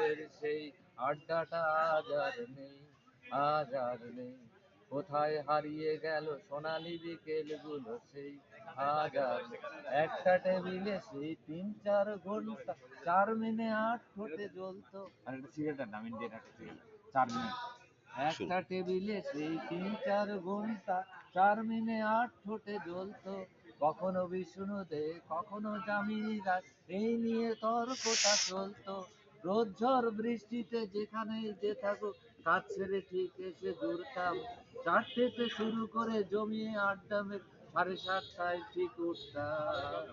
হাউজের সেই আড্ডাটা আজ আর নেই, আজ আর নেই। কোথায় হারিয়ে গেল সোনালি বিকেলগুলো সেই, আজ আর নেই। একটা টেবিলে সেই 3-4 ঘন্টা 4 মিনিট ঠোঁটে জ্বলতো। আর একটা সিগারেটের নাম, ইন্ডিয়ান একটা সিগারেট, 4 মিনিট। একটা টেবিলে সেই 3-4 ঘন্টা 4 মিনিট ঠোঁটে জ্বলতো। কখনো বিষ্ণুদে কখনো জামিনীদাস, এই নিয়ে তর্কটা চলতো। রোদ ঝড় বৃষ্টিতে যেখানে যে থাকুক, কাজ ছেড়ে ঠিক এসে জুড়তাম। 4টেতে শুরু করে জমিয়ে আড্ডা মেরে 7:30টায় ঠিক উঠতাম।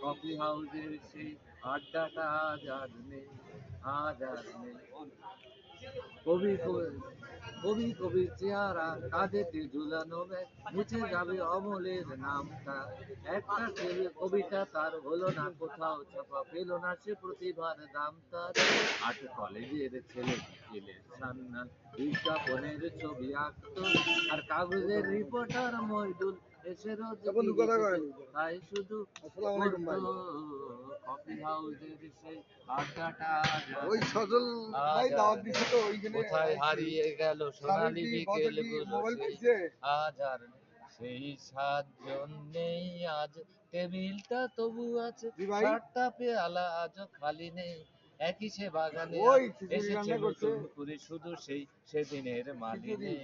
কফি হাউসের সেই আড্ডাটা আজ আর নেই, আজ আর নেই। কবি কবি কবির চেহারা, কাঁধেতে ঝুলানো ব্যাগ, মুছে যাবে অমলের নামটা। একটা কবিতা তার হলো না কোথাও ছাপা, পেল না সে প্রতিভার দাম তার। 8 কলেজের ছেলে বিকেলের সান্নাল, বিজ্ঞাপনের ছবি আঁকতো। আর কাগজের রিপোর্টার মইদুল এসে রোজ তাই শুধু করতো। কফি হাউসের সেই আড্ডাটা ওই সজল ভাই দাওয়াত দিছে তো ওইখানে। কোথায় হারিয়ে গেল সোনালি বিকেলগুলো সেই, আজ আর নেই। সেই 7 জন নেই আজ, টেবিলটা তবু আছে, 7টা পেয়ালা আজও খালি নেই। একই সে বাগানে এসেছে নতুন করে, শুধু সেই সেদিনের মানে নেই।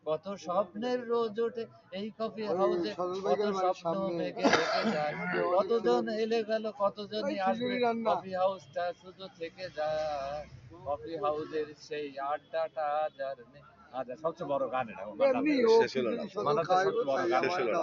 কত স্বপ্নের রোজ ওঠে এই কফি হাউসে, কত স্বপ্ন মেঘে রেখে যায়। কতজন এলে গেল, কতজনই আসবে, কফি হাউসটা শুধু থেকে যায়। কফি হাউসের সেই আড্ডাটা আজ আর নেই, আজ আর। সবচেয়ে বড় গান এটা, শেষ হলো না, সবচেয়ে বড় গান। শেষ হলো না।